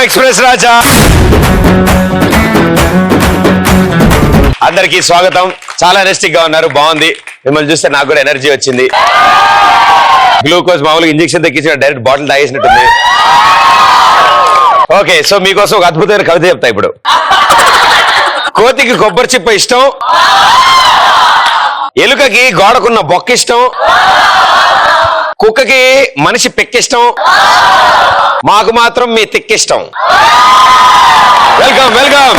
Express రాజా. అందరికీ స్వాగతం. చాలా ఎనర్జిటిక్ గా ఉన్నారు, బాగుంది. మిమ్మల్ని చూస్తే నాకు కూడా ఎనర్జీ వచ్చింది. గ్లూకోజ్ మామూలుగా ఇంజెక్షన్ తెక్కించిన డైరెక్ట్ బాటిల్ తాగేసినట్టుంది. ఓకే, సో మీకోసం ఒక అద్భుతమైన కవిత చెప్తా ఇప్పుడు. కోతికి కొబ్బరి చిప్ప ఇష్టం, ఎలుకకి గోడకున్న బొక్క ఇష్టం, కుక్కకి మనిషి పెక్కిష్టం, మాకు మాత్రం మీ తిక్కిష్టం. Welcome welcome.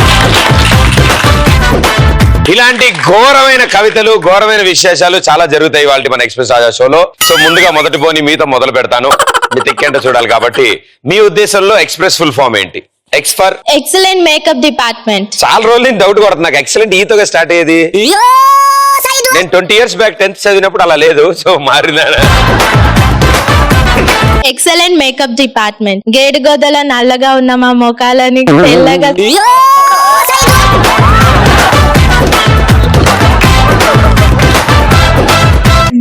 ఇలాంటి ఘోరమైన కవితలు, ఘోరమైన విశేషాలు చాలా జరుగుతాయి వాళ్ళ మన ఎక్స్ప్రెస్ రాజా షోలో. సో ముందుగా మొదటి పోని మీతో మొదలు పెడతాను. మీ తిక్కేంటో చూడాలి కాబట్టి మీ ఉద్దేశంలో ఎక్స్ప్రెస్ ఫుల్ ఫామ్ ఏంటి? X for excellent makeup department. చాలా రోజులు నేను డౌట్ కొడుతున్నా, నాకు ఎక్సలెంట్ ఈతోగా స్టార్ట్ అయ్యేది. నేను 20 years బ్యాక్ 10th చదివినప్పుడు అలా లేదు, సో మారిందా? Excellent makeup department. గేడు గోదల నల్లగా ఉన్న మా మొఖాలని తెల్లగా,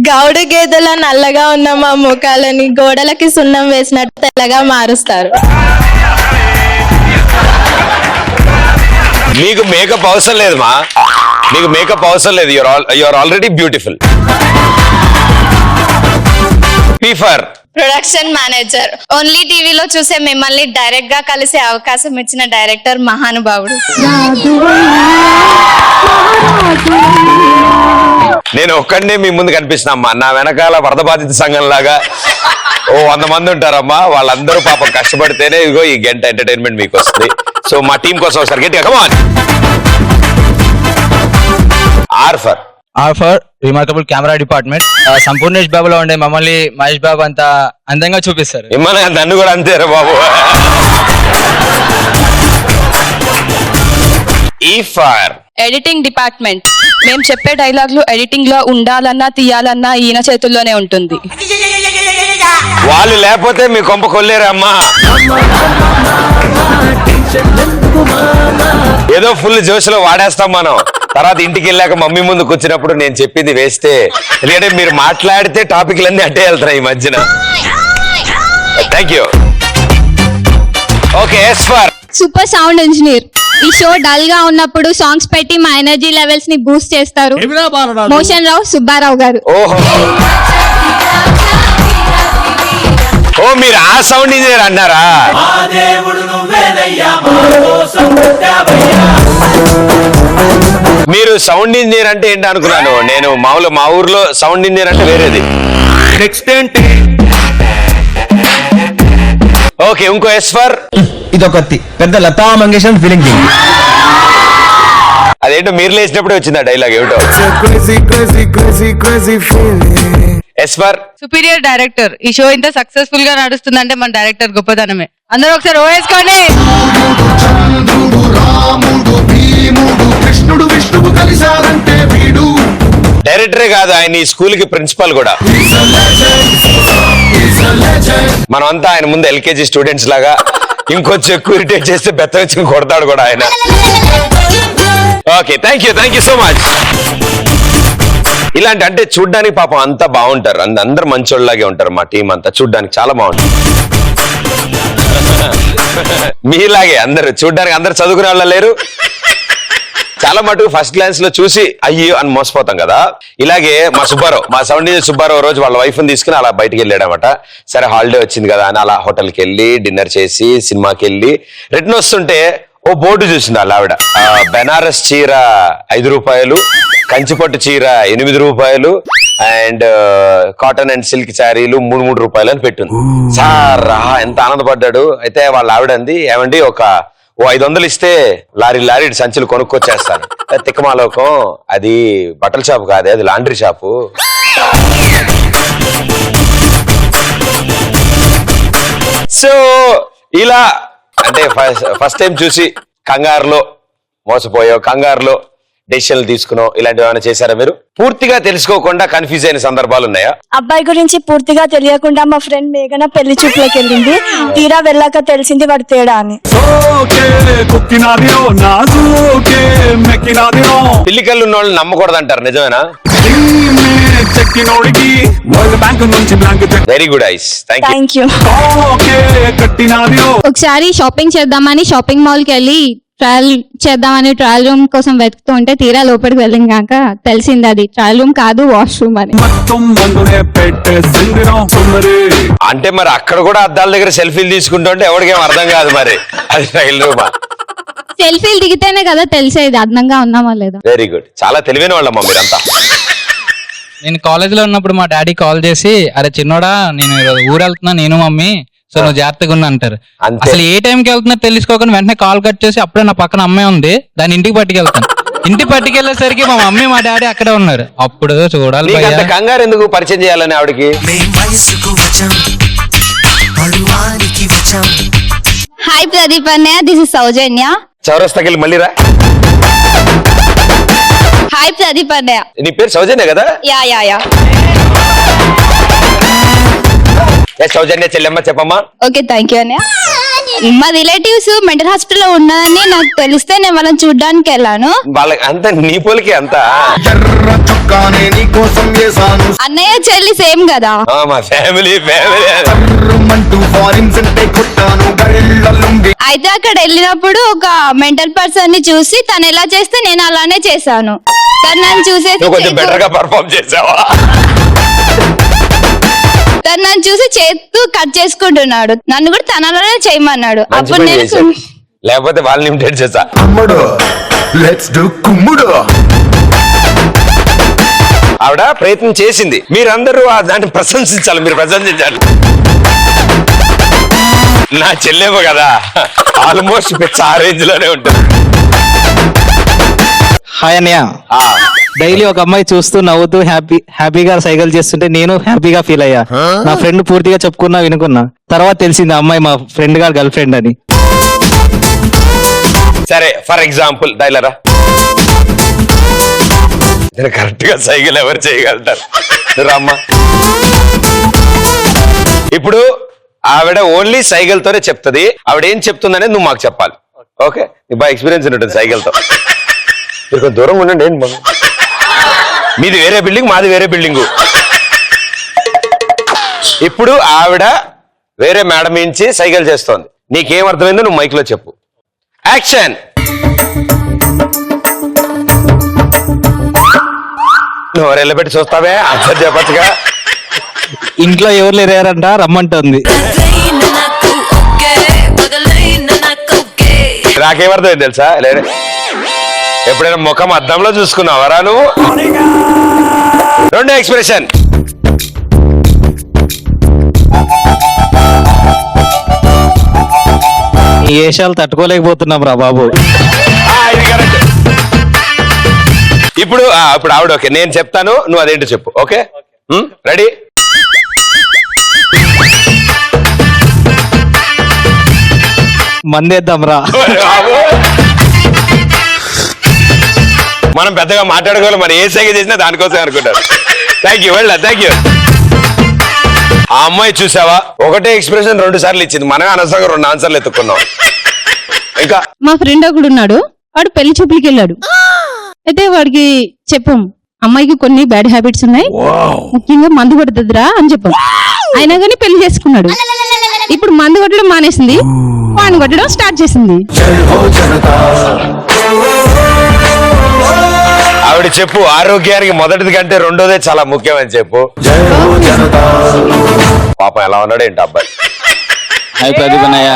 గౌడు గేదెల నల్లగా ఉన్న మా ముఖాలని గోడలకి సున్నం వేసినట్టు తెల్లగా మారుస్తారు. మీకు మేకప్ అవసరం లేదు మా, మీకు మేకప్ అవసరం లేదు. You're already beautiful. P for production manager. Only టీవీలో చూసే మిమ్మల్ని డైరెక్ట్ గా కలిసే అవకాశం ఇచ్చిన డైరెక్టర్ మహానుభావుడు. నేను ఒక్కడనే మీ ముందు కనిపిస్తున్నా. నా వెనకాల వరద బాధిత సంఘం లాగా 100 మంది ఉంటారమ్మా. వాళ్ళందరూ పాపం కష్టపడితేనే ఇదిగో ఈ గంట ఎంటర్టైన్మెంట్ మీకు వస్తుంది. సో మా టీం కోసం ఒకసారి గట్టిగా come on. R for remarkable camera department. Sampoornesh బాబులో ఉండే మమ్మల్ని మహేష్ బాబు అంతా అందంగా చూపిస్తారు. మిమ్మల్ని నన్ను కూడా అంతేరా బాబు. ఈ ఫర్ ఎడిటింగ్ డిపార్ట్మెంట్. మేము చెప్పే డైలాగులు ఎడిటింగ్ లో ఉండాలన్నా తీయాలన్నా ఈయన చేతుల్లోనే ఉంటుంది. వాళ్ళు లేకపోతే మీ కొంప కొల్లేరమ్మా. ఏదో ఫుల్ జోష్లో వాడేస్తాం మనం. తర్వాత ఇంటికి వెళ్ళాక మమ్మీ ముందు కూర్చున్నప్పుడు నేను చెప్పింది వేస్తే, ఎందుకంటే మీరు మాట్లాడితే టాపిక్లన్నీ అట్టే వెళ్తున్నాయి ఈ మధ్యన. Thank you. Okay, S for super sound engineer. ఈ షో డల్ గా ఉన్నప్పుడు సాంగ్స్ పెట్టి మా ఎనర్జీ లెవెల్స్ ని బూస్ట్ చేస్తారు. మోషన్ రావు సుబ్బారావు గారు. ఓహో, ఓ మీరు ఆ సౌండ్ ఇంజనీర్ అన్నారా? మీరు సౌండ్ ఇంజనీర్ అంటే ఏంటి అనుకున్నాను నేను. మామూలు మా ఊర్లో సౌండ్ ఇంజనీర్ అంటే వేరేది. ఓకే, ఇంకో ఎస్ ఫర్ ఇదొకటి పెద్ద లతా మంగేష్కర్ ఫీలింగ్. అదేంటో మీరు లేచినప్పుడే వచ్చింది ఆ డైలాగ్. ఏమిటో ఎస్ ఫర్ సుపీరియర్ డైరెక్టర్. ఈ షో ఇంత సక్సెస్ఫుల్ గా నడుస్తుందంటే మన డైరెక్టర్ గొప్పతనమే. అందరూ ఒకసారి ఓవేసుకోండి. డైరెక్టరే కాదు, ఆయన ఈ స్కూల్ కి ప్రిన్సిపల్ కూడా. మనమంతా ఆయన ముందు ఎల్కేజీ స్టూడెంట్స్ లాగా, ఇంకొంచెం ఎక్కువ ఇరిటేట్ చేస్తే బెత్తరించి కొడతాడు కూడా ఆయన. Okay, thank you so much. ఇలాంటి అంటే చూడ్డానికి పాపం అంతా బాగుంటారు, అందరు మంచోళ్ళలాగే ఉంటారు. మా టీం అంతా చూడ్డానికి చాలా బాగుంటుంది. మీలాగే అందరు చూడ్డానికి, అందరు చదువుకునే వాళ్ళ లేరు. చాలా మటుకు ఫస్ట్ గ్లాన్స్ లో చూసి అయ్యో అని మోసపోతాం కదా. ఇలాగే మా సుబ్బారావు, మా సౌండ్ ఇంజనీర్ సుబ్బారావు రోజు వాళ్ళ వైఫ్ ని తీసుకుని అలా బయటికి వెళ్ళాడనమాట. సరే హాలిడే వచ్చింది కదా అని అలా హోటల్కి వెళ్ళి డిన్నర్ చేసి సినిమాకి వెళ్ళి రిటర్న్ వస్తుంటే ఓ బోర్డు చూసింది వాళ్ళ ఆవిడ. బెనారస్ చీర 5 రూపాయలు, కంచిపట్టు చీర 8 రూపాయలు, అండ్ కాటన్ అండ్ సిల్క్ శారీలు 3 రూపాయలు అని పెట్టింది. సార్ ఎంత ఆనందపడ్డాడు. అయితే వాళ్ళ ఆవిడ అంది, ఏమండి ఒక 500 ఇస్తే లారీ సంచులు కొనుక్కొచ్చేస్తాను. తిక్కమాలోకం, అది బట్టల షాపు కాదే, అది లాండ్రీ షాపు. సో ఇలా అంటే ఫస్ట్ టైం చూసి కంగారులో మోసపోయో, కంగారులో డెసిషన్లు తీసుకునో ఇలాంటివి ఏమైనా చేశారా మీరు? పూర్తిగా తెలుసుకోకుండా కన్ఫ్యూజ్ అయిన సందర్భాలు ఉన్నాయా? అబ్బాయి గురించి పూర్తిగా తెలియకుండా మా ఫ్రెండ్ మేఘన పెళ్లి చూపులోకి వెళ్ళింది. తీరా వెళ్ళాక తెలిసింది వాడి తేడా అని. పిల్లి కళ్ళు ఉన్న వాళ్ళని నమ్మకూడదు అంటారు, నిజమేనా? చెక్కినోడికి వరల్డ్ బ్యాంక్ నుంచి blank cheque very good eyes, thank you. Thank you. Okay కట్టినాది ఒకసారి షాపింగ్ చేద్దామని షాపింగ్ మాల్ కి వెళ్ళి ట్రయల్ చేద్దామని ట్రయల్ రూమ్ కోసం వెతుకుతూ ఉంటే తీరా లోపలికి వెళ్ళినాక తెలిసింది అది ట్రయల్ రూమ్ కాదు, వాష్రూమ్ అని. మొత్తం మందునే పెట్టేసిందిరా సుందరి. అంటే మరి అక్కడ కూడా అద్దాల దగ్గర సెల్ఫీలు తీసుకుంటుంటే ఎవరికేం అర్థం కాదు మరి అది ట్రయల్ రూమా. సెల్ఫీలు దిగితేనే కదా తెలిసేది అందంగా ఉన్నామా లేదా. వెరీ గుడ్, చాలా తెలివైన వాళ్ళమ్మా మీరంతా. నేను కాలేజ్ లో ఉన్నప్పుడు మా డాడీ కాల్ చేసి, అరే చిన్నోడా నేను ఈరోజు ఊరు వెళ్తున్నా నేను మమ్మీ, సో నువ్వు జాగ్రత్తగా ఉన్నా అంటారు. అంతే. అసలు ఏ టైంకి వెళ్తున్నా తెలుసుకోకుండా వెంటనే కాల్ కట్ చేసి అప్పుడే నా పక్కన అమ్మాయి ఉంది, దాని ఇంటికి పట్టుకెళ్తాను. ఇంటికి పట్టుకెళ్లేసరికి మా మమ్మీ మా డాడీ అక్కడే ఉన్నారు. అప్పుడు చూడాలి నీకు అంత భయ్యా. కంగారు ఎందుకు పరిచయం చేయాలని ఆవిడకి? హాయ్ ప్రదీప్ అన్నయ్య, దిస్ ఇస్ సౌజన్య. చౌరస్తాకి వెళ్ళి మళ్ళీ రా. హాయ్ ప్రదీప్ అన్నయ్య. నీ పేరు సౌజన్య కదా? Yeah yeah yeah. ఏ సౌజన్య చెల్లెమ్మ చెప్పమ్మా. ఓకే థ్యాంక్ యూ అన్నయ్య. మా రిలేటివ్స్ మెంటల్ హాస్పిటల్ లో ఉన్నదని నాకు తెలిస్తే నేను వాళ్ళని చూడడానికి వెళ్ళాను. వాళ్ళకి అంత నీ పోలికి అంత అన్నయ్య చెల్లి సేమ్ కదా. మా ఫ్యామిలీ అయితే అక్కడ వెళ్ళినప్పుడు ఒక మెంటల్ పర్సన్ ని చూసి తను ఎలా చేస్తే నేను అలానే చేశాను. తను నన్ను నువ్వు కొంచెం బెటర్ గా చూసేసి పర్ఫార్మ్ చేసావా? తను నన్ను చూసి చేత్తు కట్ చేసుకుంటున్నాడు, నన్ను కూడా తనలోనే చేయమన్నాడు. మంచి అప్పుడు పని నేను చేశావు. లేకపోతే వాళ్ళని ఇమిటేట్ చేసా. ఆవిడ ప్రయత్నం చేసింది, మీరందరూ దాన్ని ప్రశంసించాలి, మీరు ప్రశంసించాలి. నా చెల్లెమో కదా, ఆల్మోస్ట్ పిచ్చ ఆ రేంజ్ లోనే ఉంటుంది. హాయ్ అన్నయ్య, ఆ, డైలీ ఒక అమ్మాయి చూస్తూ నవ్వుతూ హ్యాపీగా సైకిల్ చేస్తుంటే నేను హ్యాపీగా ఫీల్ అయ్యా. నా ఫ్రెండ్ పూర్తిగా చెప్పుకున్నా వినుకున్నా, తర్వాత తెలిసింది ఆ అమ్మాయి మా ఫ్రెండ్ గారి గర్ల్ ఫ్రెండ్ అని. సరే ఫర్ ఎగ్జాంపుల్ డైలరా, నేను కరెక్ట్ గా సైకిల్ ఎవరు చేయగలుగుతారు? రామ్మా. ఇప్పుడు ఆవిడ ఓన్లీ సైకిల్ తోనే చెప్తుంది. ఆవిడ ఏం చెప్తుందనేది నువ్వు మాకు చెప్పాలి. ఓకే, నీకు బాగా ఎక్స్పీరియన్స్ ఉంటుంది సైకిల్ తో. మీరు కొంచెం దూరంగా ఉండండి. ఏంటి బాబు, మీది వేరే బిల్డింగ్, మాది వేరే బిల్డింగు. ఇప్పుడు ఆవిడ వేరే మేడం నుంచి సైకిల్ చేస్తోంది. నీకేం అర్థమైందో నువ్వు మైక్ లో చెప్పు. యాక్షన్. నువ్వు ఎల్లబెట్టి చూస్తావే, ఆన్సర్ చెప్పచ్చుగా. ఇంట్లో ఎవరు లేరంట, రమ్మంటుంది. నాకేమర్థమైంది తెలుసా? లేదు, ఎప్పుడైనా ముఖం అద్దంలో చూసుకున్నావరా నువ్వు? రెండో ఎక్స్ప్రెషన్. ఈ ఏషాలు తట్టుకోలేకపోతున్నాం రా బాబు. ఇది correct. ఇప్పుడు ఇప్పుడు ఆవిడ ఓకే, నేను చెప్తాను, నువ్వు అదేంటో చెప్పు. Okay, ready? మందేద్దాం రా. మనం పెద్దగా మాట్లాడుకోవాలి, మరి ఏ సైకిల్ చేసినా దానికోసం అనుకుంటారు. థ్యాంక్ యూ, వెళ్ళా, థ్యాంక్ యూ. ఆ అమ్మాయి చూసావా, ఒకటే ఎక్స్ప్రెషన్ 2 సార్లు ఇచ్చింది. మనమే అనవసరంగా 2 ఆన్సర్లు ఎత్తుకున్నాం. ఇంకా మా ఫ్రెండ్ ఒకడు ఉన్నాడు, వాడు పెళ్లి చూపులకి వెళ్ళాడు. అయితే వాడికి చెప్పాం అమ్మాయికి కొన్ని బ్యాడ్ హ్యాబిట్స్ ఉన్నాయి, ముఖ్యంగా మందు కొడుతుందిరా అని చెప్పాం. అయినా కానీ పెళ్లి చేసుకున్నాడు. ఇప్పుడు మందు కొట్టడం మానేసింది, వాడిని కొట్టడం స్టార్ట్ చేసింది. ఆవిడ చెప్పు, ఆరోగ్యానికి మొదటిది కంటే రెండోదే చాలా ముఖ్యమని చెప్పు. పాపం ఎలా ఉన్నాడు ఏంటి అబ్బాయి? హాయ్ ప్రదీప్ అన్నయ్య.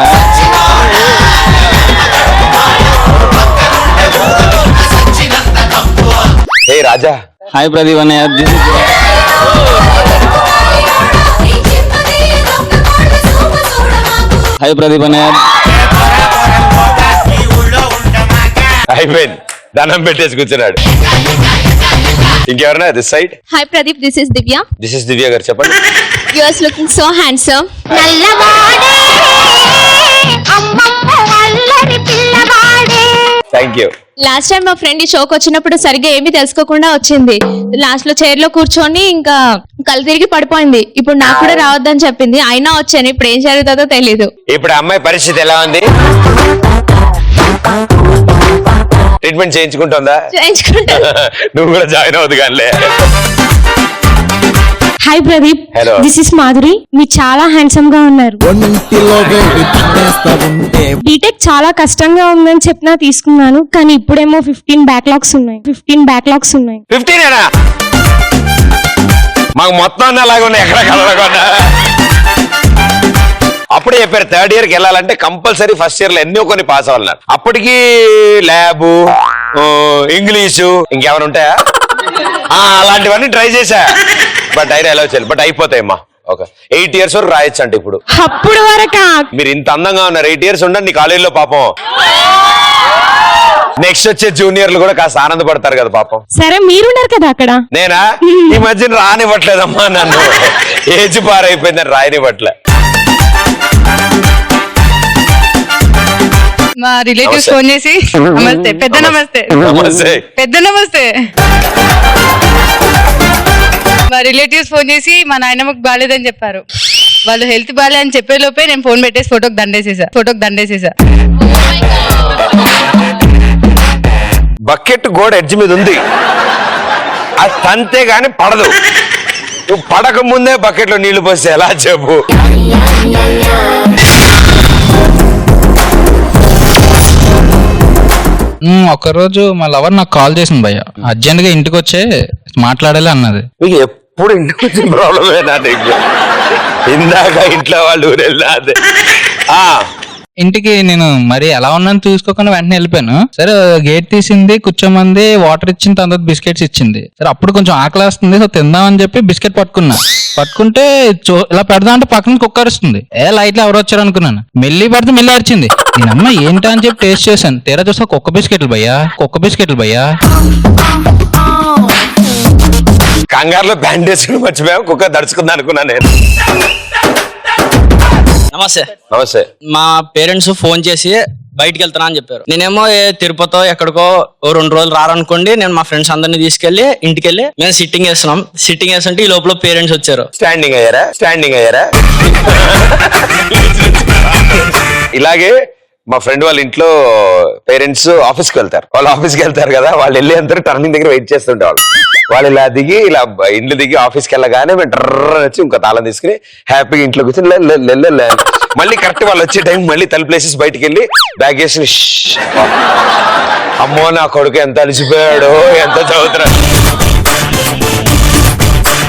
ఏ రాజా. హాయ్ ప్రదీప్ అన్నయ్య. హాయ్ ప్రదీప్ అన్నయ్య. అయిపోయింది, దండం పెట్టేసి కూర్చున్నాడు. ఇంకెవరన్నా this side? Hi Pradeep, this is Divya. This is Divya garu, చెప్పండి. You are looking so handsome. Thank you. Last time మా ఫ్రెండ్ ఈ షోకి వచ్చినప్పుడు సరిగ్గా ఏమీ తెలుసుకోకుండా వచ్చింది. లాస్ట్ లో చైర్ లో కూర్చొని ఇంకా కళ్ళు తిరిగి పడిపోయింది. ఇప్పుడు నాకు కూడా రావద్దని చెప్పింది, అయినా వచ్చాను. ఇప్పుడు ఏం జరుగుతుందో తెలీదు. ఇప్పుడు అమ్మాయి పరిస్థితి ఎలా ఉంది? ట్రీట్మెంట్ చేయించుకుంటుందా? చేయించుకుంటాను. నువ్వు కూడా జాయిన్ అవుతుంది కానీ. Hi Pradeep, Hello. This is Madhuri. మీరు చాలా హ్యాండ్సమ్ గా ఉన్నారు. బీటెక్ చాలా కష్టంగా ఉందని చెప్పినా తీసుకున్నాను, కానీ ఇప్పుడేమో 15 బ్యాక్లాగ్స్ ఉన్నాయి. 15 మాకు మొత్తం అలాగే ఉన్నాయి, ఎక్కడ కలవకుండా. అప్పుడే చెప్పారు 3rd year కి వెళ్ళాలంటే కంపల్సరీ ఫస్ట్ ఇయర్ లో ఎన్నో కొన్ని పాస్ అవ్వాలన్నారు. అప్పటికి ల్యాబ్, ఇంగ్లీషు ఇంకేమైనా ఉంటాయా? అలాంటివన్నీ ట్రై చేశా, బట్ ఐడియా ఎలా వచ్చాయి. బట్ అయిపోతాయమ్మా. ఒక 8 years వరకు రాయొచ్చు అంటే ఇప్పుడు. అప్పుడు వరకా? మీరు ఇంత అందంగా ఉన్నారు, 8 years ఉండండి కాలేజీలో పాపం. నెక్స్ట్ వచ్చే జూనియర్లు కూడా కాస్త ఆనందపడతారు కదా పాపం. సరే, మీరున్నారు కదా అక్కడ. నేనా? ఈ మధ్యన రానివ్వట్లేదమ్మా నన్ను, ఏజ్ పారైపోయిందని రాయనివ్వట్లే. మా రిలేటివ్స్ ఫోన్ చేసి నమస్తే, పెద్ద నమస్తే, నమస్తే. పెద్ద నమస్తే. మా రిలేటివ్స్ ఫోన్ చేసి మా నాయనమ్మకి బాగాలేదని చెప్పారు. వాళ్ళు హెల్త్ బాగాలే అని చెప్పే లోపే నేను ఫోన్ పెట్టేసి ఫోటోకి దండేసేసా. బకెట్ గోడ ఎడ్జ్ మీద ఉంది, అది తంతే గాని పడదు. నువ్వు పడక ముందే బకెట్ లో నీళ్లు పోస్తే ఎలా చెప్పు? ఒకరోజు మా లవర్ నాకు కాల్ చేసింది భయ్య, అర్జెంట్ గా ఇంటికి వచ్చే మాట్లాడాలి అన్నది. మీకు ఎప్పుడు ఇంటికి వచ్చిన ప్రాబ్లమేనా నీకు? ఇందాక ఇంట్లో వాళ్ళు ఊరెళ్ళా అదే. ఇంటికి నేను మరి ఎలా ఉన్నాను చూసుకోకుండా వెంటనే వెళ్ళిపోయాను. సరే గేట్ తీసింది, కూర్చోమంది, వాటర్ ఇచ్చిన తర్వాత బిస్కెట్స్ ఇచ్చింది. సరే అప్పుడు కొంచెం ఆకలేస్తుంది, సో తిందామని చెప్పి బిస్కెట్ పట్టుకుంటే ఇలా పెడదాం అంటే పక్కన కుక్క అరుస్తుంది. లైట్ లో ఎవరు వచ్చారు అనుకున్నాను. మెల్లి పడితే మెల్లి అరిచింది. నేనమ్మ ఏంటా అని చెప్పి టేస్ట్ చేశాను. తీరా చూస్తే కుక్క బిస్కెట్లు భయ్యా. కంగారులో బ్యాండ్ వేసుకుని మర్చిపోయాం, కుక్క దడుచుకుంది అనుకున్నా నేను. నమస్తే. మా పేరెంట్స్ ఫోన్ చేసి బయటికి వెళ్తున్నా అని చెప్పారు. నేనేమో తిరుపతిలో ఎక్కడికో 2 రోజులు రారనుకోండి, నేను మా ఫ్రెండ్స్ అందరినీ తీసుకెళ్లి ఇంటికి వెళ్ళి మేము సిట్టింగ్ వేస్తుంటే ఈ లోపల పేరెంట్స్ వచ్చారు. స్టాండింగ్ అయ్యారా? ఇలాగే మా ఫ్రెండ్ వాళ్ళ ఇంట్లో పేరెంట్స్ ఆఫీస్కి వెళ్తారు. వాళ్ళు ఆఫీస్కి వెళ్తారు కదా, వాళ్ళు వెళ్ళి అందరూ టర్నింగ్ దగ్గర వెయిట్ చేస్తుంటే వాళ్ళు ఇలా దిగి ఇలా ఇంట్లో దిగి ఆఫీస్కి వెళ్ళగానే మేము టర్ర వచ్చి ఇంకా తాళం తీసుకుని హ్యాపీగా ఇంట్లో కూర్చొని మళ్ళీ కరెక్ట్ వాళ్ళు వచ్చే టైం మళ్ళీ తలుపులేసేసి బయటికి వెళ్ళి బ్యాగ్ వేసి అమ్మో నా కొడుకు ఎంత అలసిపోయాడు, ఎంత చదువుతున్నాడు.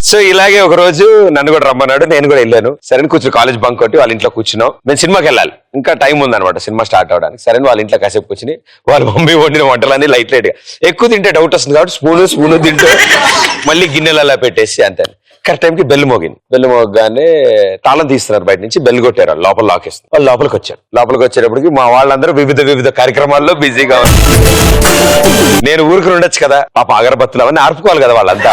సో ఇలాగే ఒక రోజు నన్ను కూడా రమ్మన్నాడు, నేను కూడా వెళ్ళాను. సరే కూర్చొని కాలేజ్ బంక్ కొట్టి వాళ్ళ ఇంట్లో కూర్చున్నాం. మేము సినిమాకి వెళ్ళాలి, ఇంకా టైం ఉందన్నమాట సినిమా స్టార్ట్ అవడానికి. సరే వాళ్ళ ఇంట్లో కాసేపు కూర్చుని వాళ్ళ మమ్మీ వండిన వంటలన్నీ లైట్ గా ఎక్కువ తింటే డౌట్ వస్తుంది కాబట్టి స్పూను తింటూ మళ్ళీ గిన్నెలు అలా పెట్టేసి అంతే. కరెక్ట్ టైంకి బెల్ మోగగానే తాళం తీస్తున్నారు బయట నుంచి, బెల్ కొట్టారు. లోపల లాకేస్తారు. వాళ్ళు లోపలికి వచ్చేటప్పటికి మా వాళ్ళందరూ వివిధ కార్యక్రమాల్లో బిజీగా నేను ఊరికి ఉండొచ్చు కదా, పాప అగరబత్తులు అవన్నీ ఆర్పుకోవాలి కదా వాళ్ళంతా.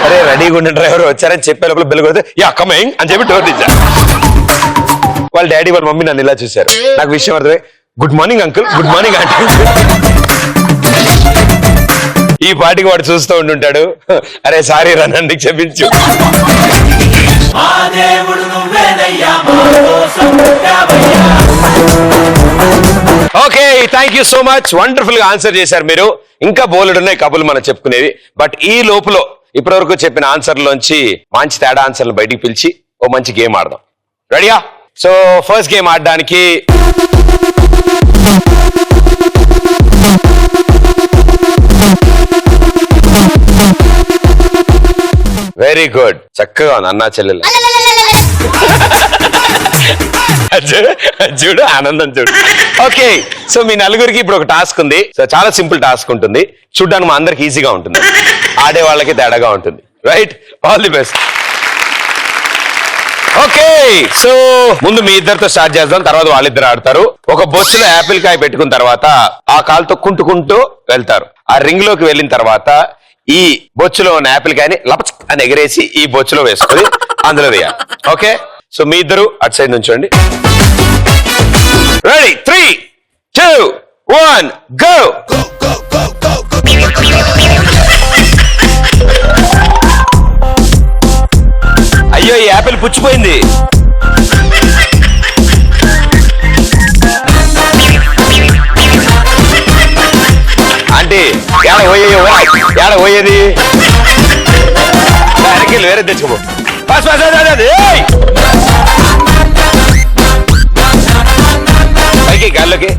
అరే రెడీగా ఉండే డ్రైవర్ వచ్చారని చెప్పే లోపల బెల్ కొడితే యా కమింగ్ అని చెప్పి డోర్ తీశారు. వాళ్ళ డాడీ వాళ్ళ మమ్మీ నన్ను ఇలా చూశారు. నాకు విషయం అర్థమే, good morning uncle, good morning aunty. ఈ పాటికి వాడు చూస్తూ ఉంటుంటాడు, అరే సారీ రా నన్ను క్షమించు. Okay, thank you so much. Wonderful గా ఆన్సర్ చేశారు మీరు. ఇంకా బోలెడు ఉన్నాయి కబులు మనం చెప్పుకునేవి. బట్ ఈ లోపల ఇప్పటివరకు చెప్పిన ఆన్సర్లోంచి మంచి తేడా ఆన్సర్లు బయటికి పిలిచి ఓ మంచి గేమ్ ఆడదాం. రెడీయా? సో ఫస్ట్ గేమ్ ఆడడానికి వెరీ గుడ్, చక్కగా ఉంది అన్నా చెల్లెలు. చూడు ఆనందం చూడు. ఓకే, సో మీ నలుగురికి ఇప్పుడు ఒక టాస్క్ ఉంది. సో చాలా సింపుల్ టాస్క్ ఉంటుంది, చూడ్డానికి మా అందరికి ఈజీగా ఉంటుంది, ఆడే వాళ్ళకి తేడాగా ఉంటుంది. Right, all the best. Okay, so ముందు మీ ఇద్దరితో స్టార్ట్ చేద్దాం, తర్వాత వాళ్ళిద్దరు ఆడతారు. ఒక బొచ్చులో యాపిల్ కాయ పెట్టుకున్న తర్వాత ఆ కాలుతో కుంటుకుంటూ వెళ్తారు. ఆ రింగ్ లోకి వెళ్ళిన తర్వాత ఈ బొచ్చులో ఉన్న యాపిల్ కాయని లపచ్ అని ఎగరేసి ఈ బొచ్చులో వేసుకొని అందులో వేయాలి. ఓకే, సో మీ ఇద్దరు అటు సైడ్ నుంచోండి. Ready, 3, 2, 1 go. అయ్యో, ఈ యాపిల్ పుచ్చిపోయింది. ఏడ పోయేది వెనక్కి వేరే తెచ్చుకో పైకి గాల్లోకి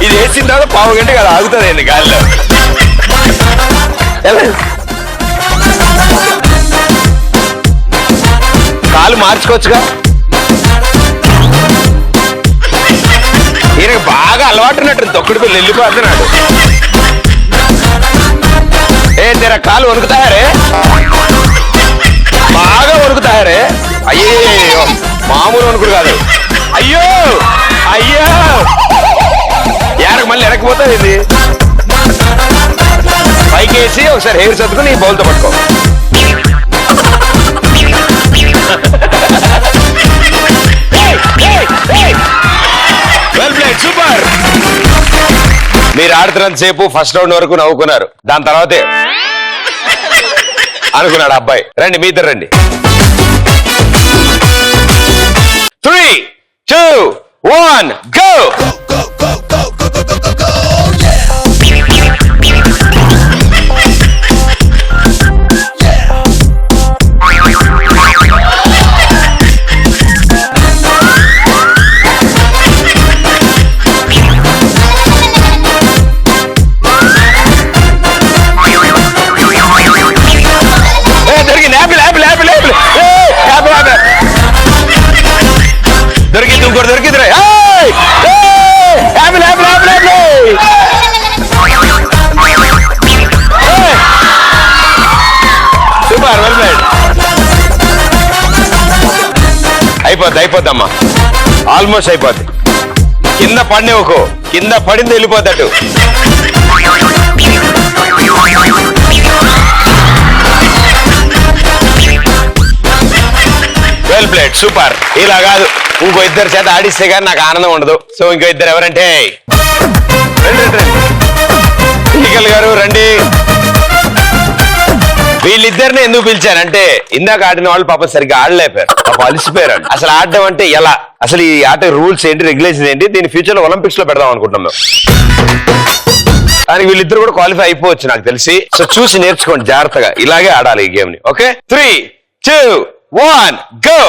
ఇది వేసిన తర్వాత పావు గంట కదా ఆగుతుంది అండి గాల్లో కాలు మార్చుకోవచ్చుగా ఈయనకి బాగా అలవాటు ఉన్నట్టు తొక్కుడు పిల్లలు వెళ్ళిపోతున్నాడు తెర కాలు వణుకుతాయారే బాగా వణుకుతాయారే అయ్యో మామూలు వణుకుడు కాదు అయ్యో అయ్యో ఏడకు మళ్ళీ ఎడకపోతుంది ఇది పైకి వేసి ఒకసారి హెయిర్ సర్దుకుని ఈ బౌల్తో పట్టుకో వెల్ ప్లేడ్ సూపర్ మీరు ఆడుతున్నంత సేపు ఫస్ట్ రౌండ్ వరకు నవ్వుకున్నారు దాని తర్వాతే అనుకున్నాడు అబ్బాయి రండి మీ ఇద్దరు రండి 3, 2, 1 గో దొరికింది ఇంకోటి దొరికింది సూపర్ వెల్ ప్లేడ్ అయిపోద్దమ్మా ఆల్మోస్ట్ అయిపోద్ది కింద పడినవుకో కింద పడింది వెళ్ళిపోద్దట్టు వెల్ ప్లేడ్ సూపర్ ఇలా కాదు ఇంకో ఇద్దరు చేత ఆడిస్తే కానీ నాకు ఆనందం ఉండదు సో ఇంకో ఇద్దరు ఎవరంటే ఈగల్ గారు రండి వీళ్ళిద్దరిని ఎందుకు పిలిచానంటే ఇందాక ఆడిన వాళ్ళు పాపం సరిగ్గా ఆడలేపారు పాప అలిసిపోయారు అసలు ఆడడం అంటే ఎలా అసలు ఈ ఆట రూల్స్ ఏంటి రెగ్యులేషన్ ఏంటి దీని ఫ్యూచర్ లో ఒలింపిక్స్ లో పెడదాం అనుకుంటున్నాం మేము కానీ వీళ్ళిద్దరు కూడా క్వాలిఫై అయిపోవచ్చు నాకు తెలిసి సో చూసి నేర్చుకోండి జాగ్రత్తగా ఇలాగే ఆడాలి ఈ గేమ్ ని ఓకే 3, 2, 1 గో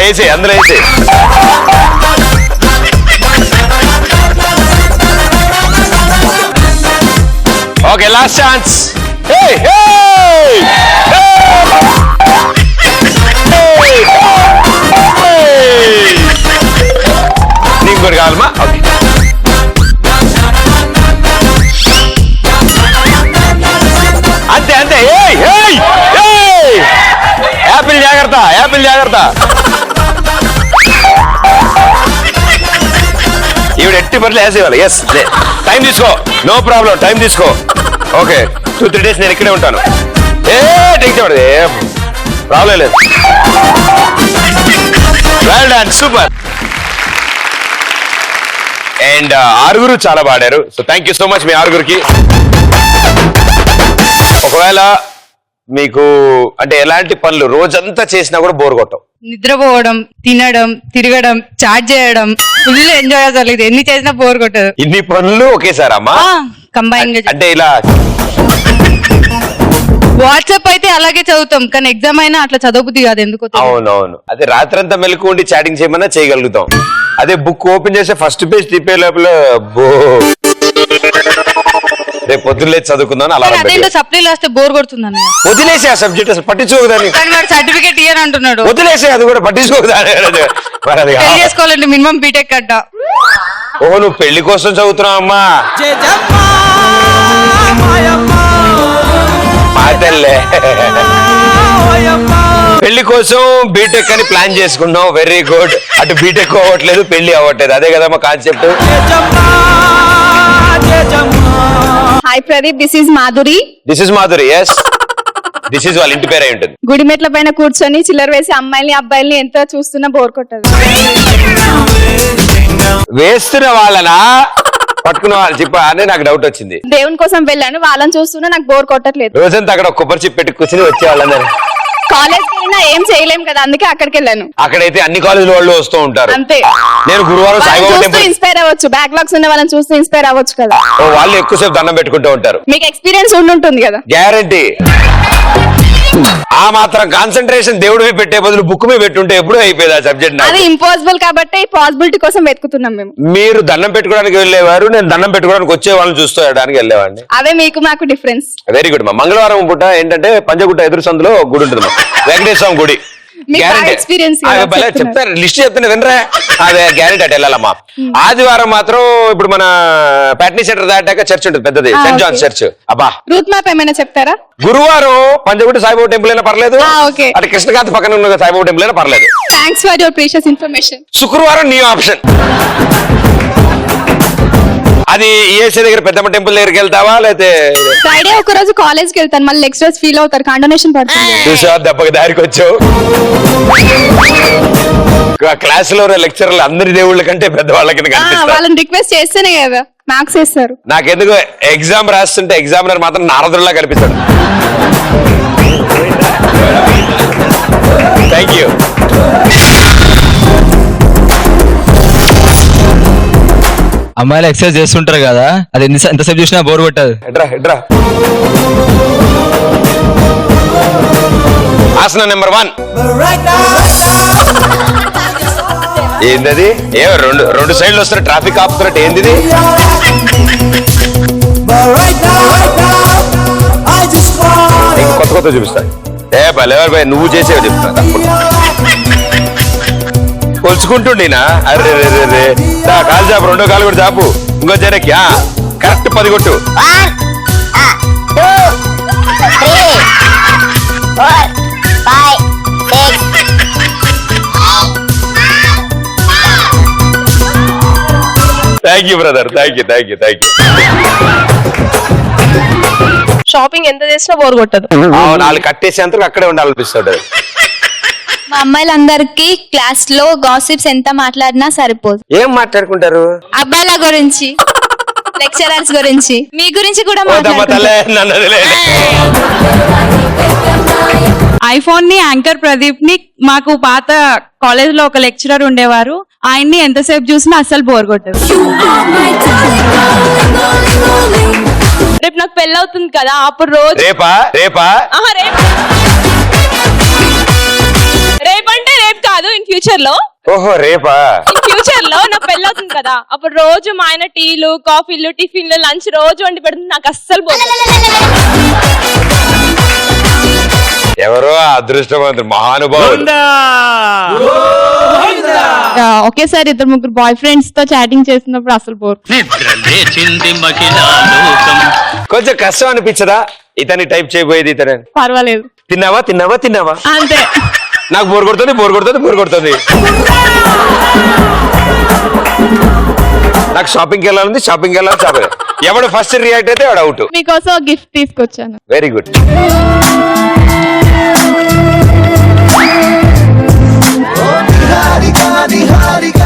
వేసే అందరూ వేసే ఓకే లాస్ట్ ఛాన్స్ నీకు కూడా కావాలమ్మా ఓకే అంతే అంతే యాపిల్ జాగ్రత్త యాపిల్ జాగ్రత్త ఈవిడ ఎట్టి పనులు వేసేవాళ్ళు ఎస్ టైం తీసుకో నో ప్రాబ్లం టైం తీసుకో ఓకే 2-3 days నేను ఇక్కడే ఉంటాను టెన్షన్ ఏం ప్రాబ్లం లేదు వెల్ డన్ సూపర్ అండ్ ఆరుగురు చాలా పాడారు so thank you so much మీ ఆరుగురికి ఒకవేళ మీకు అంటే ఎలాంటి పనులు రోజంతా చేసినా కూడా బోర్ కొట్టవు నిద్రపోవడం తినడం తిరగడం చాట్ చేయడం ఫుల్ ఎంజాయ్ అసలు ఇది ఎన్ని చేసినా బోర్ కొట్టదు ఇన్ని పనులు ఒకేసారి అమ్మా కంబైన్ గా అంటే ఇలా వాట్సాప్ అయితే అలాగే చదువుతాం కానీ ఎగ్జామ్ అయినా అట్లా చదవబుద్ధి కాదు ఎందుకో అవునవును అదే రాత్రంతా మెలకు ఉండి చాటింగ్ చేయమన్నా చేయగలుగుతాం అదే బుక్ ఓపెన్ చేస్తే ఫస్ట్ పేజ్ తిప్పే లోపల రేపు పొద్దున్నే చదువుకుందాం అలా సప్లీలు వస్తే బోర్ కొడుతుంది అన్నయ్య వదిలేసి ఆ సబ్జెక్ట్ అసలు పట్టించుకోదాన్ని సర్టిఫికేట్ ఇయ్యని అంటున్నాడు వదిలేసి అది కూడా పట్టించుకోదాన్ని పెళ్లి చేసుకోవాలండి మినిమం బీటెక్ కట్ట ఓహో నువ్వు పెళ్లి కోసం చదువుతున్నావు అమ్మా మా తల్లే పెళ్లి కోసం బీటెక్ అని ప్లాన్ చేసుకున్నాం, వెరీ గుడ్. అటు బీటెక్ అవ్వట్లేదు, పెళ్లి అవ్వట్లేదు, అదే కదా మా concept. Hi Pradeep, this is Madhuri. This is Madhuri. Yes, this is వాళ్ళ ఇంటి పేరు అయి ఉంటుంది. గుడిమెట్ల పైన కూర్చొని చిల్లర వేసి అమ్మాయిల్ని అబ్బాయిల్ని ఎంత చూస్తున్నా బోర్ కొట్టదు. వేస్తున్న వాళ్ళనా పట్టుకున్న వాళ్ళు చెప్ప అని నాకు డౌట్ వచ్చింది. దేవుని కోసం వెళ్ళాను, వాళ్ళని చూస్తున్నా నాకు బోర్ కొట్టట్లేదు. రోజంతా అక్కడ కొబ్బరి చిప్ పెట్టి కూర్చుని వచ్చే వాళ్ళందరూ. కాలేజ్ వెళ్ళినా ఏం చేయలేం కదా, అందుకే అక్కడికి వెళ్ళాను. అక్కడైతే అన్ని కాలేజీల వాళ్ళు వస్తూ ఉంటారు. అంతే. నేను గురువారం సాయిబాబా టెంపుల్ ఇన్స్పైర్ అవ్వచ్చు, బ్యాక్లాగ్స్ ఉన్న వాళ్ళని చూస్తూ ఇన్స్పైర్ అవ్వచ్చు కదా. వాళ్ళు ఎక్కువసేపు దండం పెట్టుకుంటూ ఉంటారు. మీకు ఎక్స్పీరియన్స్ ఉండుంటుంది కదా. గ్యారంటీ. ఆ మాత్రం కాన్సన్ట్రేషన్ దేవుడి మీద పెట్టే బదులు బుక్ మీద పెట్టుంటే ఎప్పుడూ అయిపోయేది ఆ సబ్జెక్ట్. అది ఇంపాసిబుల్ కాబట్టి పాసిబిలిటీ కోసం వెతుకుతున్నాం మేము. మీరు దండం పెట్టుకోవడానికి వెళ్ళేవారు, నేను దండం పెట్టుకోవడానికి వచ్చే వాళ్ళని చూస్తూ వెళ్ళడానికి వెళ్ళేవాడిని. అదే మీకు మాకు డిఫరెన్స్. వెరీ గుడ్ మా. మంగళవారం పూట ఏంటంటే పంజగుట్ట ఎదురు సందులో గుడి ఉంటుంది, వెంకటేశ్వర స్వామి గుడి. చెప్తారు, లిస్ట్ చెప్తాను వినరా. అదే గ్యారెంటీ అటు వెళ్ళాలమ్మా. ఆదివారం మాత్రం ఇప్పుడు మన ప్యాట్నీ సెంటర్ దాటాక చర్చ్ ఉంటుంది పెద్దది, సెయింట్ జాన్స్ చర్చ్. అబ్బా రూట్ మ్యాప్ ఏమైనా చెప్తారా? గురువారం పంజగుట్ట సాయిబాబా టెంపుల్ అయినా పర్లేదు, అటు కృష్ణకాంత్ పక్కన ఉన్న సాయిబాబా టెంపుల్ అయినా పర్లేదు. Thanks for your precious information. శుక్రవారం నీ ఆప్షన్. అది ఈఎస్ఐ దగ్గర పెద్దమ్మ టెంపుల్ దగ్గరికి వెళ్తావా, లేకపోతే ఫ్రైడే ఒక రోజు కాలేజ్ కి వెళ్తాను, మళ్ళీ నెక్స్ట్ రోజు ఫీల్ అవుతారు, కాండోనేషన్ పడుతుంది. చూసా దెబ్బకి దారికి వచ్చావు. క్లాస్ లో లెక్చరర్లు అందరి దేవుళ్ళ కంటే పెద్దవాళ్ళకి కనిపిస్తారు. వాళ్ళని రిక్వెస్ట్ చేస్తేనే కదా మార్క్స్ వేస్తారు. నాకెందుకు ఎగ్జామ్ రాస్తుంటే ఎగ్జామినర్ మాత్రం నారదుల్లా కనిపిస్తాడు. Thank you. అమ్మాయిలు ఎక్సర్సైజ్ చేస్తుంటారు కదా, అది ఎంతసేపు చూసినా బోర్ కొట్టదు. ఎడ్రా ఆసనం నెంబర్ 1. ఏంటది? ఏ రెండు సైడ్లు వస్తారు, ట్రాఫిక్ ఆపుతున్నట్టు ఏంది? కొత్త చూపిస్తా. ఏ భలేవారు భయ, నువ్వు చేసేవి చెప్తా. కొలుచుకుంటుండీనా? అరే రే కాలు చాపు, రెండో కాలు కూడా చాపు. ఇంకో జనకి కరెక్ట్ 10 కొట్టు. Thank you brother, thank you. Shopping ఎంత చేసినా బోర్ కొట్టదు. నాలుగు కట్టేసేంతకు అక్కడే ఉండాలనిపిస్తాడు. మా అమ్మాయిలందరికీ క్లాస్ లో గాసిప్స్ ఎంత మాట్లాడినా సరిపోదు. ఏం మాట్లాడుకుంటారు? అబ్బాయిల గురించి, లెక్చరర్స్ గురించి, మీ గురించి కూడా ఐఫోన్ ని యాంకర్ ప్రదీప్ ని మాకు పాత కాలేజ్ లో ఒక లెక్చరర్ ఉండేవారు, ఆయన్ని ఎంతసేపు చూసినా అస్సలు బోర్ కొట్టదు. రేపు నాకు పెళ్ళి అవుతుంది కదా, అప్పుడు రోజు రేపా రేపంటే రేపు కాదు, ఇన్ ఫ్యూచర్ లో. ఓహో రేపా? ఇన్ ఫ్యూచర్ లో నాకు పెళ్ళి అవుతుంది కదా, అప్పుడు రోజు మా ఆయన టీలు, కాఫీలు, టిఫిన్లు, లంచ్ రోజు వండి పెడుతుంది, నాకు అస్సలు బోర్. ఎవరో అదృష్టవంతుడు మహానుభావుడు. ఒకేసారి 2-3 బాయ్ ఫ్రెండ్స్ తో చాటింగ్ చేసినప్పుడు అసలు బోర్. కొంచెం కష్టం అనిపించదా ఇతని టైప్ చేయబోయేది? ఇతనే పర్వాలేదు. తిన్నావా అంతే. నాకు బోర్ కొడుతుంది. నాకు షాపింగ్కి వెళ్ళాలి. ఎవడు ఫస్ట్ రియాక్ట్ అయితే వాడు అవుట్. మీకోసం గిఫ్ట్ తీసుకొచ్చాను. Very good.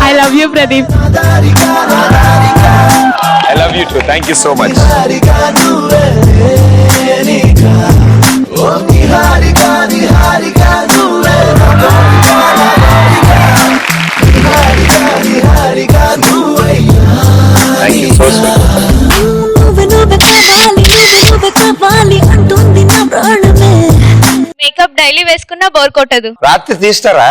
I love you Pradeep. I love you two. Thank you so much. Thank you so much. Makeup daily వేసుకున్నా బోర్ కొట్టదు. రాత్రి తీస్తారా?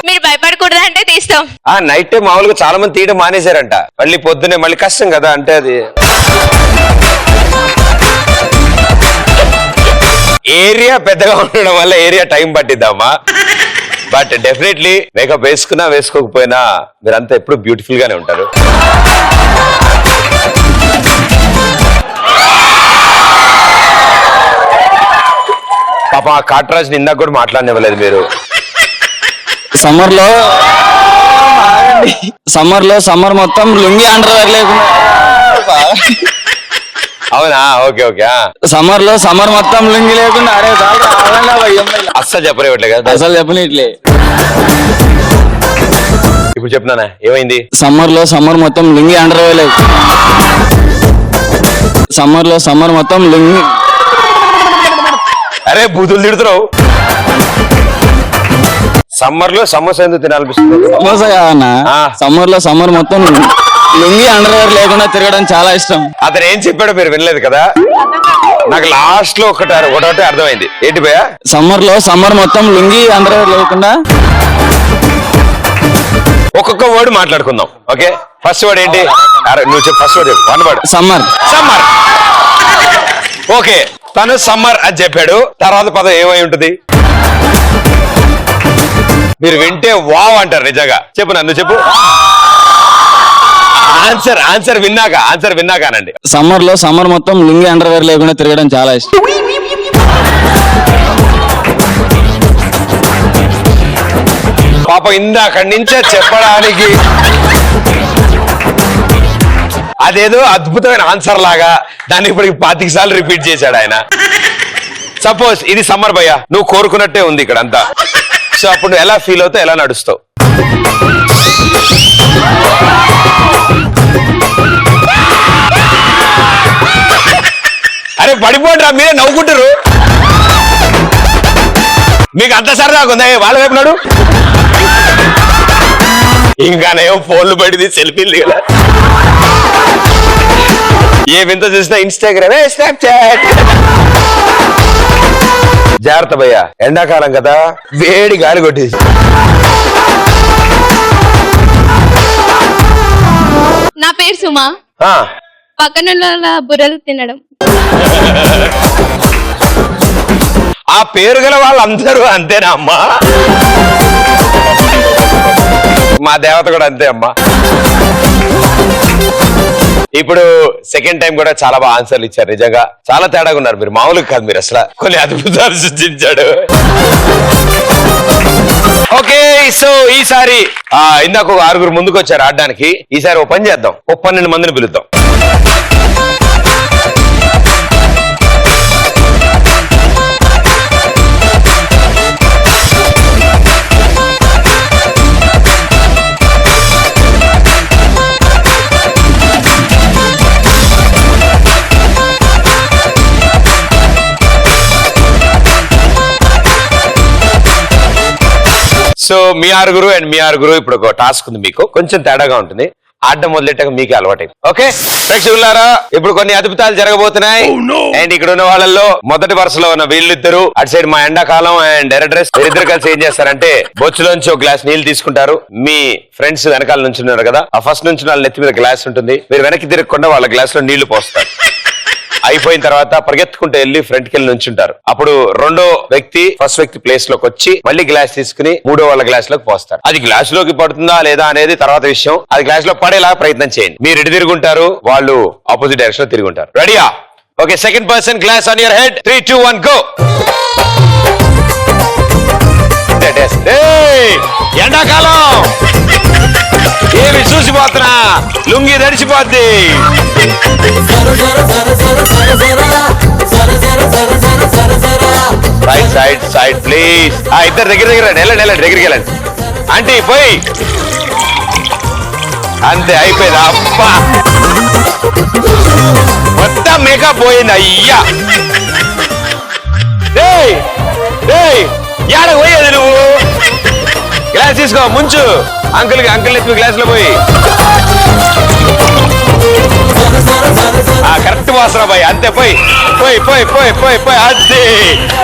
మీరు భయపడకూడదు అంటే తీస్తాం. నైట్ టైం మామూలుగా చాలా మంది తీయడం మానేశారంట, మళ్ళీ పొద్దునే మళ్ళీ కష్టం కదా. అంటే అది ఏరియా పెద్దగా ఉండడం వల్ల ఏరియా టైం పట్టిద్దామా. బట్ డెఫినెట్లీ మేకప్ వేసుకున్నా వేసుకోకపోయినా మీరంతా ఎప్పుడు బ్యూటిఫుల్ గానే ఉంటారు. పాప ఆ కాట్రాజ్ ఇందాక కూడా మాట్లాడనివ్వలేదు మీరు. సమ్మర్ మొత్తం లుంగి అండర్వేర్ లేకుండా అవునా? Okay okay. సమ్మర్ మొత్తం లుంగి లేకుండా అరే అస్సలు చెప్పరేవట్లే కదా. అసలు చెప్పనిట్లే. ఇప్పుడు చెప్తున్నానా ఏమైంది? సమ్మర్ మొత్తం లుంగి అండర్వేర్ లేదు. సమ్మర్ మొత్తం లుంగి. అరే బూతులు తిడుతున్నావు. సమ్మర్ లో సమోసా ఎందుకు తినాలనిపిస్తుంది? సమోసా కాదన్నా, సమ్మర్ మొత్తం లుంగి అండర్వేర్ లేకుండా తిరగడం చాలా ఇష్టం. అతను ఏం చెప్పాడో మీరు వినలేదు కదా. నాకు లాస్ట్ లో ఒకటే అర్థమైంది. ఏంటి భయ్యా? సమ్మర్ మొత్తం లుంగి అండర్వేర్ లేకుండా. ఒక్కొక్క వర్డ్ మాట్లాడుకుందాం. ఓకే, ఫస్ట్ వర్డ్ ఏంటి? నువ్వు చెప్పు. ఫస్ట్ వర్డ్ చెప్పు. One word. సమ్మర్. ఓకే, తను సమ్మర్ అని చెప్పాడు. తర్వాత పదం ఏమై ఉంటుంది? మీరు వింటే వావ్ అంటారు నిజంగా. చెప్పు, నన్ను చెప్పు. ఆన్సర్ విన్నాక అనండి. సమ్మర్ మొత్తం లుంగి అండర్వేర్ లేకుండా తిరగడం చాలా ఇష్టం. పాప ఇందాక నుంచే చెప్పడానికి అదేదో అద్భుతమైన ఆన్సర్ లాగా దాన్ని ఇప్పుడు 25 సార్లు రిపీట్ చేశాడు ఆయన. సపోజ్ ఇది సమ్మర్ భయ్యా, నువ్వు కోరుకున్నట్టే ఉంది ఇక్కడ అంతా. సో అప్పుడు నువ్వు ఎలా ఫీల్ అవుతావు, ఎలా నడుస్తావు? అరే పడిపోండి రా, మీరే నవ్వుకుంటారు. మీకు అంత సరదాగా ఉందా? వాళ్ళ వైపు నడు. ఇంకానేమో ఫోన్లు పడింది, సెల్ఫీలు కదా. ఏ వింత చూసినా ఇన్స్టాగ్రామ్, స్నాప్చాట్. జాగ్రత్త భయ్యా, ఎండాకాలం కదా, వేడి గాలి కొట్టేసి. నా పేరు సుమా. పక్కన బుర్రలు తినడం. ఆ పేరు గల వాళ్ళందరూ అంతేనా అమ్మా? మా దేవత కూడా అంతే అమ్మా. ఇప్పుడు సెకండ్ టైం కూడా చాలా బాగా ఆన్సర్లు ఇచ్చారు. నిజంగా చాలా తేడాగా ఉన్నారు మీరు. మామూలుగా కాదు మీరు, అసలు కొన్ని అద్భుతాలు సృష్టించాడు. ఓకే, సో ఈసారి ఇందాక 6 ముందుకు వచ్చారు ఆడడానికి. ఈసారి ఓ పని చేద్దాం, 12 మందిని పిలుద్దాం. సో మీ 6 ఇప్పుడు ఒక టాస్క్ ఉంది మీకు. కొంచెం తేడాగా ఉంటుంది. ఆడడం మొదలెట్టాక మీకే అలవాటు. ఓకే ప్రేక్షకులారా, ఇప్పుడు కొన్ని అద్భుతాలు జరగబోతున్నాయి. అండ్ ఇక్కడ ఉన్న వాళ్ళల్లో మొదటి వరుసలో ఉన్న వీళ్ళిద్దరు, అటు సైడ్ మా ఎండాకాలం అండ్ ఎర్రడ్రెస్, వీరిద్దరు కలిసి ఏం చేస్తారంటే బొచ్చులోంచి ఒక గ్లాస్ నీళ్లు తీసుకుంటారు. మీ ఫ్రెండ్స్ వెనకాల నుంచి ఉన్నారు కదా, ఆ ఫస్ట్ నుంచి వాళ్ళ నెత్తి మీద గ్లాస్ ఉంటుంది. మీరు వెనక్కి తిరగకుండా వాళ్ళ గ్లాస్ లో నీళ్లు పోస్తారు. అయిపోయిన తర్వాత పరిగెత్తుకుంటూ వెళ్ళి ఫ్రంట్ కి వెళ్ళి నుంచుంటారు. అప్పుడు రెండో వ్యక్తి ఫస్ట్ వ్యక్తి ప్లేస్ లోకి వచ్చి మళ్ళీ గ్లాస్ తీసుకుని మూడో వాళ్ళ గ్లాస్ లోకి పోస్తారు. అది గ్లాస్ లోకి పడుతుందా లేదా అనేది తర్వాత విషయం. అది గ్లాస్ లో పడేలా ప్రయత్నం చేయండి. మీరు ఇటు తిరుగుంటారు, వాళ్ళు ఆపోజిట్ డైరెక్షన్ లో తిరుగుంటారు. రెడీయా? Okay, second person, glass on your head. 3, 2, 1 go. ఎండాకాలం ఏమి చూసిపోతున్నా, లుంగి తడిసిపోద్ది. Side please. ఇద్దరు దగ్గర వెళ్ళండి, దగ్గరికి వెళ్ళండి. ఆంటీ పోయి. అంతే, అయిపోయింది. అబ్బా, మొత్తం మేకప్ పోయింది. అయ్యా, యాడ పోయేది నువ్వు? గ్లాస్ తీసుకో, ముంచు. అంకుల్ ఎత్తి గ్లాస్ లో పోయి. కరెక్ట్ వాసన పోయి. అంతే, పోయి. అది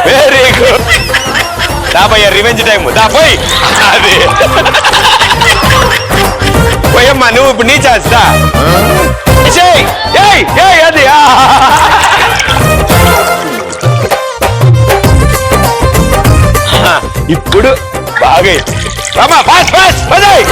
వెరీ గుడ్. దాబయ్యా, రివెంజ్ టైం. దా పోయి. అది పోయమ్మా, నువ్వు ఇప్పుడు నీ ఛాన్స్. అది ఇప్పుడు బాగా రమా, ఫాస్ట్ పదాయి.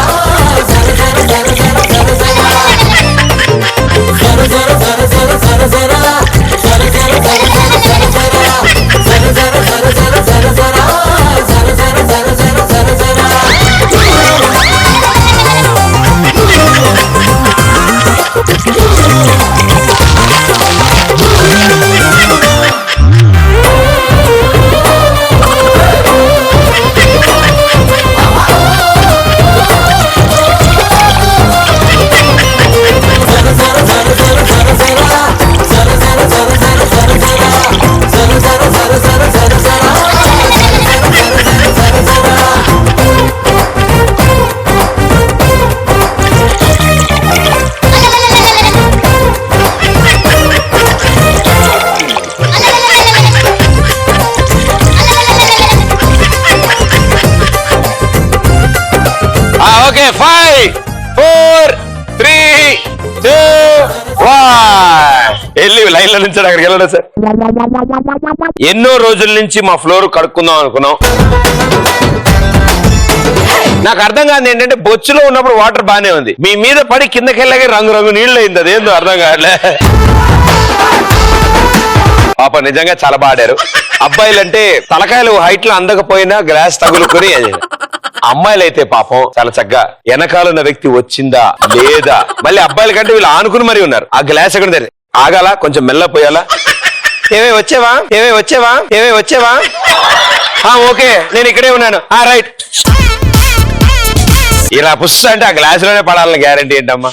ఓకే 5 4 3 2 1 వెళ్ళి లైన్ లో నుంచి అక్కడికి వెళ్ళడం సార్. ఎన్నో రోజుల నుంచి మా ఫ్లోర్ కడుక్కుందాం అనుకున్నాం. నాకు అర్థం కాదు ఏంటంటే బొచ్చులో ఉన్నప్పుడు వాటర్ బానే ఉంది, మీ మీద పడి కిందకెళ్ళగా రంగు రంగు నీళ్ళు అయింది, అదేందో అర్థం కావట్లే. పాప నిజంగా చాలా బాడారు. అబ్బాయిలంటే తలకాయలు హైట్ లో అందకపోయినా గ్లాస్ తగులుకొని, అమ్మాయిలు అయితే పాపం చాలా చక్కగా వెనకాలన్న వ్యక్తి వచ్చిందా లేదా, మళ్ళీ అబ్బాయిల కంటే వీళ్ళు ఆనుకుని మరీ ఉన్నారు. ఆ గ్లాస్ ఎక్కడ ఆగాల, కొంచెం మెల్ల పోయాలా, ఏమే వచ్చేవా, ఏమే వచ్చేవా, ఏమే వచ్చేవా, ఓకే నేను ఇక్కడే ఉన్నాను, రైట్. ఇలా పుస్స అంటే ఆ గ్లాస్ లోనే పడాలని గ్యారంటీ ఏంటమ్మా.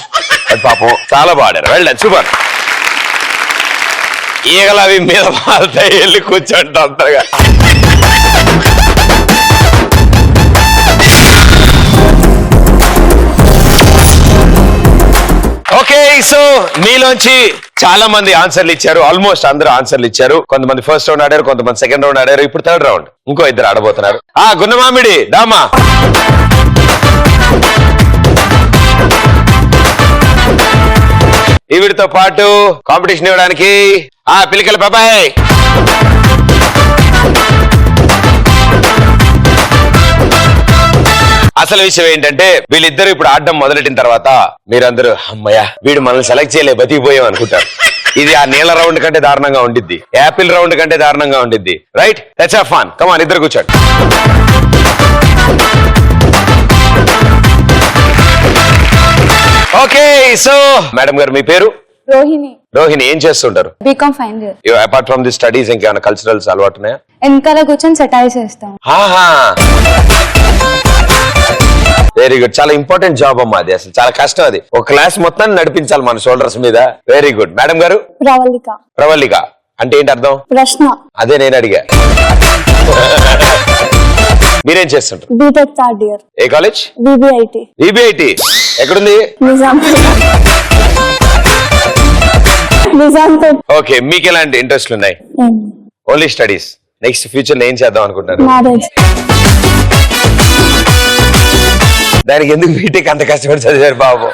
అది పాపం చాలా బాడారు. వెళ్ళండి, సూపర్. ఈగలు అవి మీద పాలుతాయి, వెళ్ళి కూర్చోండి అంతగా. ఓకే, సో మీలోంచి చాలా మంది ఆన్సర్లు ఇచ్చారు, ఆల్మోస్ట్ అందరూ ఆన్సర్లు ఇచ్చారు. కొంతమంది ఫస్ట్ రౌండ్ ఆడారు, కొంతమంది సెకండ్ రౌండ్ ఆడారు, ఇప్పుడు థర్డ్ రౌండ్. ఇంకో ఇద్దరు ఆడబోతున్నారు. గున్నమామిడి దామా. వీడితో పాటు కాంపిటీషన్ ఇవ్వడానికి పిలికల బాబాయ్. అసలు విషయం ఏంటంటే వీళ్ళిద్దరు ఇప్పుడు ఆడడం మొదలెట్టిన తర్వాత మీరందరూ అమ్మయ్య వీడు మనల్ని సెలెక్ట్ చేయలే బతికిపోయాం అనుకుంటారు. ఇది ఆ నీళ్ళ రౌండ్ కంటే దారుణంగా ఉండిద్ది, యాపిల్ రౌండ్ కంటే దారుణంగా ఉండిద్ది. Right, let's have fun. Come on, ఇద్దరు కూర్చోండి. ఓకే, సో మేడం గారు మీ పేరు? రోహిణి. రోహిణి, ఏం చేస్తుంటారు? BCom final year. Apart from the studies ఇంకేమైనా కల్చరల్స్ అలవాటు ఉన్నాయా? వెనకాల కూర్చొని సెటైజ్ చేస్తాం. Very good. చాలా ఇంపార్టెంట్ జాబ్ అమ్మా అది, అసలు చాలా కష్టం అది. ఒక క్లాస్ మొత్తాన్ని నడిపించాలి మన షోల్డర్స్ మీద. Very good. మేడం గారు? ప్రవళిక. ప్రవళిక అంటే ఏంటి అర్థం? ప్రశ్న. అదే నేను అడిగా. మీరేం చేస్తుంటారు? BTech third year. ఏ కాలేజ్? బీబీఐటి. బీబీఐటి ఎక్కడుంది? నిజాంపేట్. ఓకే, మీకు ఎలాంటి ఇంట్రెస్ట్ ఉన్నాయి? Only studies. నెక్స్ట్ ఫ్యూచర్ లో ఏం చేద్దాం అనుకుంటారు? మ్యారేజ్. దానికి ఎందుకు బీటెక్ అంత కష్టపడి చదివారు బాబు?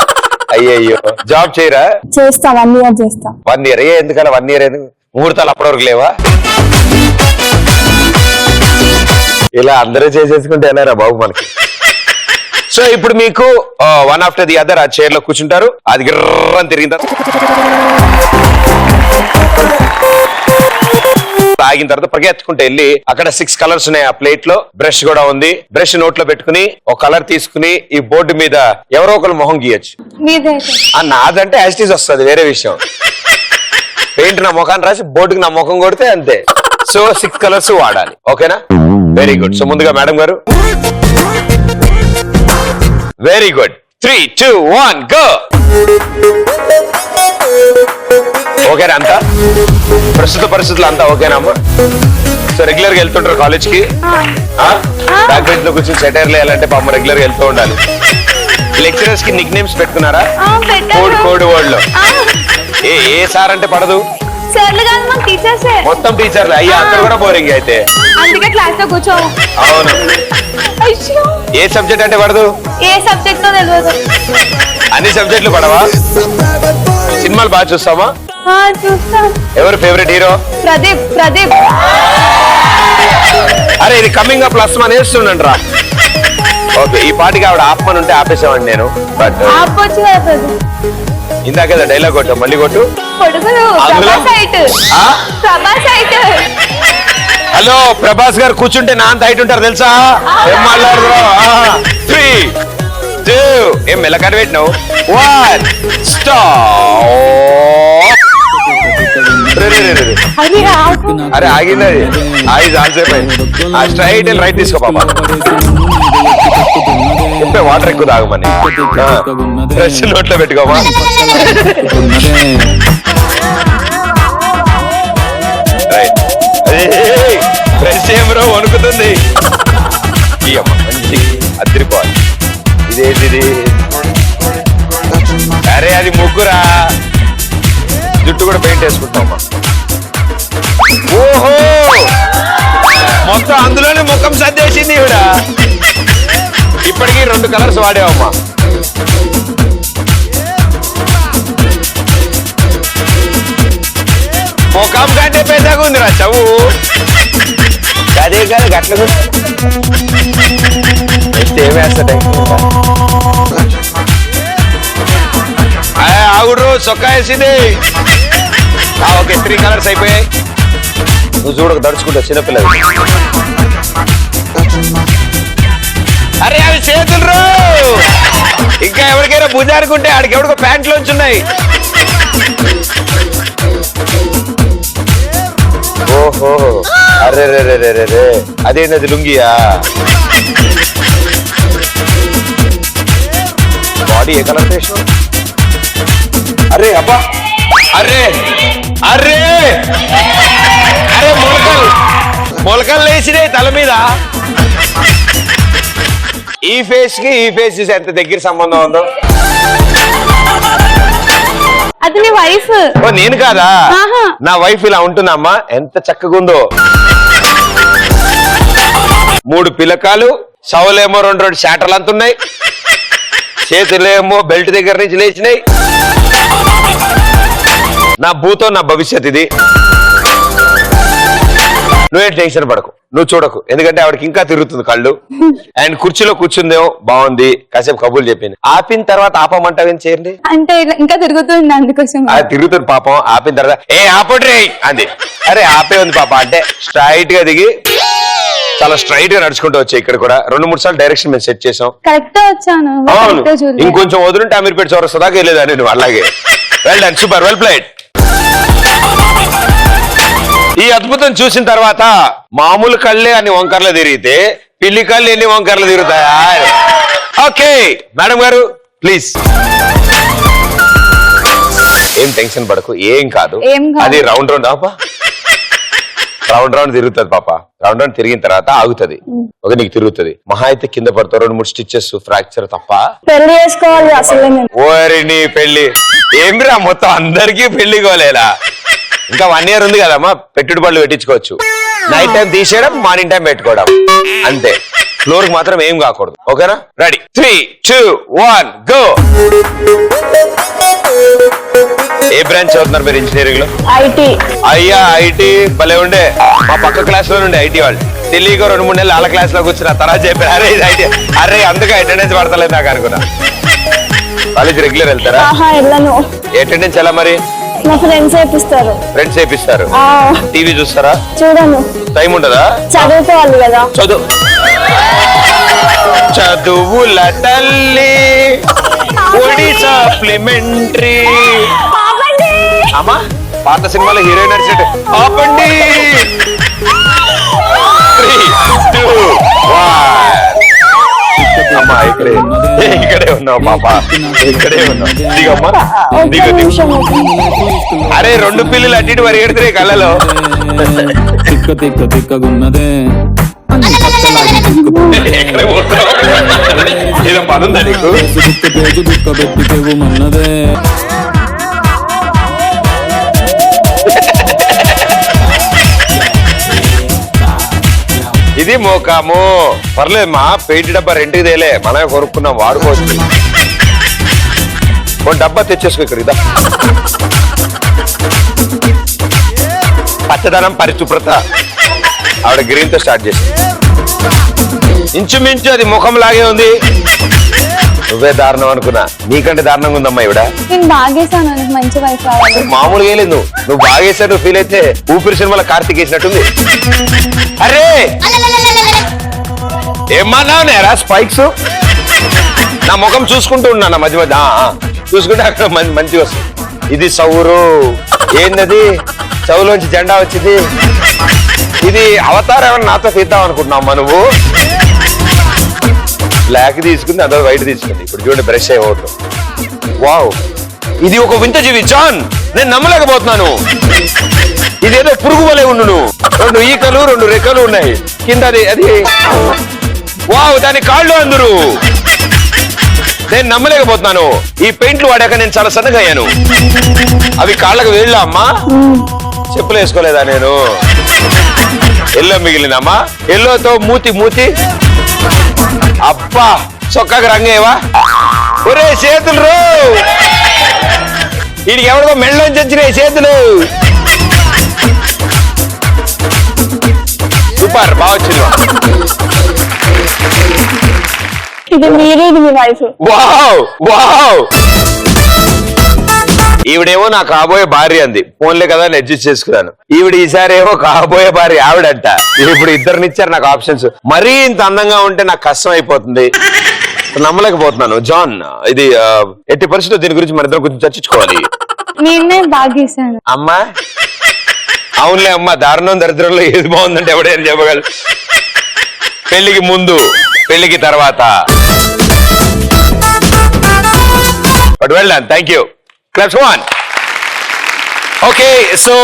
అయ్యయ్యో, జాబ్ చేయరా? చేస్తా, 1 ఇయర్ చేస్తా. 1 ఇయర్? ఎందుకలా 1 ఇయర్? ఎందుకు? ముహూర్తాలు అప్పటి వరకు లేవా? ఇలా అందరూ చేసేసుకుంటే వెళ్ళారా బాబు మనకి. సో ఇప్పుడు మీకు వన్ ఆఫ్టర్ ది అదర్ ఆ చైర్ లో కూర్చుంటారు. అది గిర్రని తిరిగిన తాగిన తర్వాత పరిగెత్తుకుంటే వెళ్ళి అక్కడ 6 కలర్స్ ఉన్నాయి ఆ ప్లేట్ లో. బ్రష్ కూడా ఉంది. బ్రష్ నోట్ లో పెట్టుకుని ఒక కలర్ తీసుకుని ఈ బోర్డు మీద ఎవరో ఒకరు మొహం గీయచ్చు. నాదంటే యాస్టీస్ వస్తుంది, వేరే విషయం. పెయింట్ నా ముఖాన్ని రాసి బోర్డుకి నా ముఖం కొడితే అంతే. సో 6 కలర్స్ వాడాలి. ఓకేనా? Very good. సో ముందుగా మేడం గారు. Very good. 3, 2, 1 గో. ఓకేనా అంతా? ప్రస్తుత పరిస్థితులు అంతా ఓకేనా అమ్మా? సో రెగ్యులర్ గా వెళ్తుంటారు కాలేజ్ కి? బ్యాక్ బెంచ్ లో కూర్చొని సెటైర్ వేయాలంటే పాపం రెగ్యులర్ గా వెళ్తూ ఉండాలి. లెక్చరర్స్ కి నిక్ నేమ్స్ పెట్టుకున్నారా? కోడ్ వర్డ్ లో. ఏ సార్ అంటే పడదు? మొత్తం టీచర్లే. అయ్యా అక్కడ కూడా బోరింగ్ అయితే. అందుకే క్లాస్ లో కూర్చో. అవును. ఏ సబ్జెక్ట్ అంటే పడదు? ఏ సబ్జెక్ట్ తో తెలియదు. అన్ని సబ్జెక్టులు పడవా? సినిమాలు బాగా చూస్తావా? చూస్తా. ఎవరు ఫేవరెట్ హీరో? ప్రదీప్. ప్రదీప్. అరే ఇది కమింగ్ అప్ ప్లస్ మన వేస్తుండండి రా. ఓకే, ఈ పాటికి ఆవిడ ఆపమని ఉంటే ఆపేసామండి నేను. బట్ ఇందాక డైలాగ్ కొట్టు, మళ్ళీ కొట్టు. హలో, ప్రభాస్ గారు కూర్చుంటే నా అంత హైట్ ఉంటారు తెలుసా? ఏం మాట్లాడుతున్నావు? 3, 2 ఏం మెల్లకాడ పెట్టినావు? 1 స్టాప్. అరే ఆగింది అది. స్ట్రైట్ అండ్ రైట్ తీసుకో పాపా. చెప్పే వాటర్ ఎక్కువ తాగమని. ఫ్రెష్ నోట్లో పెట్టుకోమా. రైట్. ఫ్రెష్ ఏం బ్రో వణుకుతుంది. మంచి అదిరిపోవాలి. ఇదేంటిది? అరే అది ముగ్గురా. జుట్టు కూడా పెయింట్ వేసుకుంటామా? ఓహో, మొత్తం అందులోనే ముఖం సర్దేసింది ఇవిడ. ఇప్పటికీ 2 కలర్స్ వాడేవమ్మా. ముఖం కంటే పెద్దగా ఉందిరా చవు. అదే కాదు గట్ల ఏమేస్తాడు ఆగుడు చొక్కా వేసింది. ఓకే 3 కలర్స్ అయిపోయాయి. నువ్వు చూడక దడుచుకుంటా చిన్నపిల్లలు. అరే అవి చేతులు రో. ఇంకా ఎవరికైనా భుజారుకుంటే ఆడికి ఎవరికో ప్యాంట్లోంచి ఉన్నాయి. ఓహో అరే రే రే రే రే అదేంటది లుంగియా? బాడీ ఏ కలర్ వేసావు? అరే అబ్బా అరే అరే అరే మొలకలు లేచినాయి తల మీద. ఈ ఫేస్ కి ఈ ఫేస్ ఎంత దగ్గర సంబంధం ఉందో. అది నీ వైఫ్. ఓ నేను కాదా? నా వైఫ్ ఇలా ఉంటుందమ్మా. ఎంత చక్కగా ఉందో. 3 పిలకాలు, సౌలేమో 2 షాటర్లు అంతున్నాయి, చేతులేమో బెల్ట్ దగ్గర నుంచి లేచినాయి. నా భూతో నా భవిష్యత్ ఇది. నువ్వేం టెన్షన్ పడకు, నువ్వు చూడకు, ఎందుకంటే ఆవిడకి ఇంకా తిరుగుతుంది కళ్ళు. అండ్ కుర్చీలో కూర్చుందేమో బాగుంది, కాసేపు కబుర్లు చెప్పింది. ఆపిన తర్వాత ఆపమంటావేం చేయండి అంటే ఇంకా తిరుగుతుంది అందుకోసం. తిరుగుతుంది పాపం. ఆపిన తర్వాత ఏ ఆపడ్రే అంది. అరే ఆపే ఉంది పాప అంటే స్ట్రైట్ గా దిగి చాలా స్ట్రైట్ గా నడుచుకుంటూ వచ్చాయి. ఇక్కడ కూడా 2-3 సార్లు డైరెక్షన్ మేము సెట్ చేసాం. కరెక్ట్ వచ్చాను. ఇంకొంచెం వదులుంటే అమీర్పేట చౌరస్తా దాకా వెళ్ళేదాన్ని నువ్వు. అలాగే well done, super, well played. ఈ అద్భుతం చూసిన తర్వాత మామూలు కళ్ళే అన్ని వంకర్లు తిరిగితే పిల్లి కళ్ళు ఎన్ని వంకర్లు తిరుగుతాయా? ఓకే మేడం గారు ప్లీజ్. ఏం టెన్షన్ పడకు, ఏం కాదు. అది రౌండ్ రౌండ్ ఆపా, రౌండ్ తిరుగుతుంది పాప. రౌండ్ తిరిగిన తర్వాత ఆగుతుంది. ఒక నీకు తిరుగుతుంది. మహా అయితే కింద పడతావు 2-3 స్టిచెస్ ఫ్రాక్చర్ తప్ప. పెళ్లి చేసుకోవాలి అసలు. ఓరి నీ పెళ్లి ఏమిరా, మొత్తం అందరికీ పెళ్లి కోలేలా? ఇంకా 1 year ఉంది కదమ్మా, పెట్టుడు పళ్ళు పెట్టించుకోవచ్చు. నైట్ టైం తీసేయడం, మార్నింగ్ టైం పెట్టుకోవడం అంతే. ఫ్లోర్ కి మాత్రం ఏం కాకూడదు. ఓకేనా? Ready 3, 2, 1 go. ఏ బ్రాంచ్ చదువుతున్నారు మీరు ఇంజనీరింగ్ లో? ఐటీ. అయ్యా ఐటీ భలే ఉండే. మా పక్క క్లాస్ లో ఉండే ఐటీ వాళ్ళు తెలియక 2-3 నెలలు వాళ్ళ క్లాస్ లోకి వచ్చిన తర్వాత చెప్పారు అరే ఇది ఐటీ. అరే అందుకే అటెండెన్స్ పడతలేదు నాకు అనుకున్నా. కాలేజ్ రెగ్యులర్ వెళ్తారా? వెళ్ళను. అటెండెన్స్ ఎలా మరి? మా ఫ్రెండ్స్ వేపిస్తారు. ఫ్రెండ్స్ వేపిస్తారు. టీవీ చూస్తారా? చూడను. టైం ఉండదా? చదువుకోవాలి కదా. చదువుల తల్లి ఒడి సప్లిమెంటరీ. అమ్మా పాత సినిమాలో హీరోయిన్ నడిచేట ఆపండి. 3, 2, 1 అమ్మా ఇక్కడే ఉన్నావు పాప, ఇక్కడే ఉన్నావు. దిగమ్మా దిగు దిగు. అరే 2 పిల్లలు అటు ఇటు పరిగెడుతున్నాయి కళ్ళలో. తిక్కగున్నదే ఏదో పనుందా నీకు? మన్నదే ఇది మోకాము. పర్లేదు మా పెయింట్ డబ్బా రెంట్కి తేలే, మనమే కొనుక్కున్నాం, వాడుకోవచ్చు. డబ్బా తెచ్చేసుకో ఇక్కడ. ఇదా పచ్చదనం పరిశుభ్రత. ఆవిడ గ్రీన్ తో స్టార్ట్ చేసి ఇంచుమించు అది ముఖం లాగే ఉంది. నువ్వే దారుణం అనుకున్నా, నీకంటే దారుణంగా ఉందమ్మా ఈవిడ. నేను బాగేసాను, మంచి వైఫ్ కావాలి. మామూలుగా లేదు, నువ్వు బాగేసా నువ్వు ఫీల్ అయితే ఊపిరి సినిమాలో కార్తీక్ వేసినట్టుంది. అరే ఏమన్నా నేరా స్పైక్స్? నా ముఖం చూసుకుంటూ ఉన్నా మధ్య మధ్య చూసుకుంటే అక్కడ మంచిగా వస్తుంది. ఇది సౌరు ఏందది, చౌలోంచి జెండా వచ్చింది. ఇది అవతారం ఏమన్నా నాతో తీద్దాం అనుకుంటున్నామ్మా నువ్వు? బ్లాక్ తీసుకుంది, అదో వైట్ తీసుకుంది. ఇప్పుడు చూడండి బ్రష్ అయ్యవద్దు. వావ్, ఇది ఒక వింత జీవి జాన్, నేను నమ్మలేకపోతున్నాను. ఇదేదో పురుగు వలె ఉండు. 2 ఈకలు 2 రెక్కలు ఉన్నాయి కింద. అది వావ్, దాని కాళ్ళు అందరు. నేను నమ్మలేకపోతున్నాను. ఈ పెయింట్లు వాడాక నేను చాలా సన్నగా అయ్యాను. అవి కాళ్ళకు వెళ్ళా అమ్మా? చెప్పులు వేసుకోలేదా నేను? ఎల్లో మిగిలిందమ్మా. ఎల్లోతో మూతి అబ్బా చొక్కాకి రంగేవా ఒరే చేతులు రో వీడికి ఎవరికో మెళ్ళలోంచి వచ్చినాయి చేతులు. సూపర్, బాగా వచ్చింది. ఇది మీరు, ఇది మీ వైఫ్. Wow wow. ఈవిడేమో నా కాబోయే భార్య అంది, ఫోన్లే కదా అడ్జస్ట్ చేసుకున్నాను. ఈవిడ ఈసారి ఏమో కాబోయే భార్య ఆవిడంట. ఇప్పుడు ఇద్దరినిచ్చారు నాకు ఆప్షన్స్. మరీ ఇంత అందంగా ఉంటే నాకు కష్టం అయిపోతుంది, నమ్మలేకపోతున్నాను. జాన్, ఇది ఎట్టి పరిస్థితుల్లో దీని గురించి మన ఇద్దరం కొంచెం చర్చించుకోవాలి. నేనే బాగా గీసాను. అమ్మా అవునులే అమ్మా, దారుణం దరిద్రంలో ఏది బాగుందంటే ఎవడైనా చెప్పగలరు. పెళ్లికి ముందు, పెళ్లికి తర్వాత. But well done, thank you. Claps one. Okay, so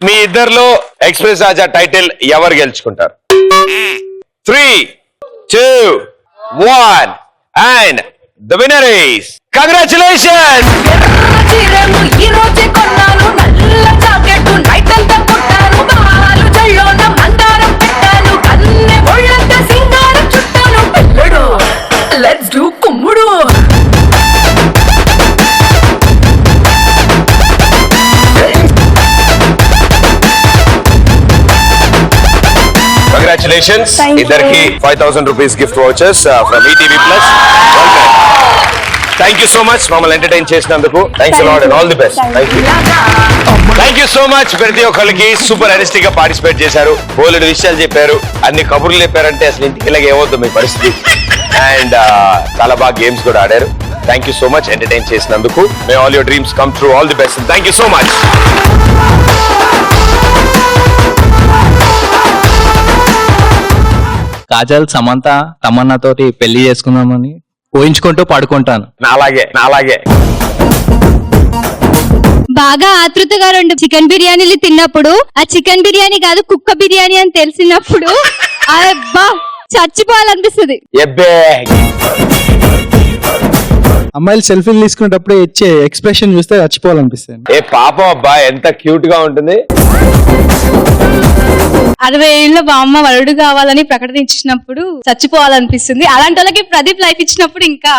మీ ఇద్దర్లో ఎక్స్ప్రెస్ రాజా టైటిల్ ఎవరు గెలుచుకుంటారు? 3, 2, 1 and the winner is congratulations. Let's do కుమ్ముడు. కంగ్రాచులేషన్స్ ఇద్దరికి 5,000 rupees gift vouchers from ETV plus. Thank you so much మమ్మల్ని ఎంటర్టైన్ చేసినందుకు. Thanks a lot and all the best. Thank you so much. ప్రతి ఒక్కరికి super energetic గా participate చేశారు, బోలెడు విషయాలు చెప్పారు, అన్ని కబుర్లు చెప్పారంటే అసలు ఇంటికి ఇలాగ ఏమవుతుంది మీ పరిస్థితి. అండ్ చాలా బాగా గేమ్స్ కూడా ఆడారు. Thank you so much entertain చేసినందుకు. May all your dreams come true. All the best. Thank you so much. Kajal, Samantha, Tamannaah తోటి పెళ్లి చేసుకుందామని ఊహించుకుంటూ పడుకుంటాను. నాలాగే బాగా ఆతృతగా 2 చికెన్ బిర్యానీలు తిన్నప్పుడు ఆ చికెన్ బిర్యానీ కాదు కుక్క బిర్యానీ అని తెలిసినప్పుడు అబ్బా చచ్చిపోవాలనిపిస్తుంది. ఎబ్బే, అమ్మాయిలు సెల్ఫీలు తీసుకునేటప్పుడు ఇచ్చే ఎక్స్ప్రెషన్ చూస్తే చచ్చిపోవాలనిపిస్తుంది. ఏ పాపం అబ్బా, ఎంత క్యూట్ గా ఉంటుంది. 60 ఏళ్ళ బామ్మ వరుడు కావాలని ప్రకటించినప్పుడు చచ్చిపోవాలనిపిస్తుంది. అలాంటి వాళ్ళకి ప్రదీప్ లైఫ్ ఇచ్చినప్పుడు ఇంకా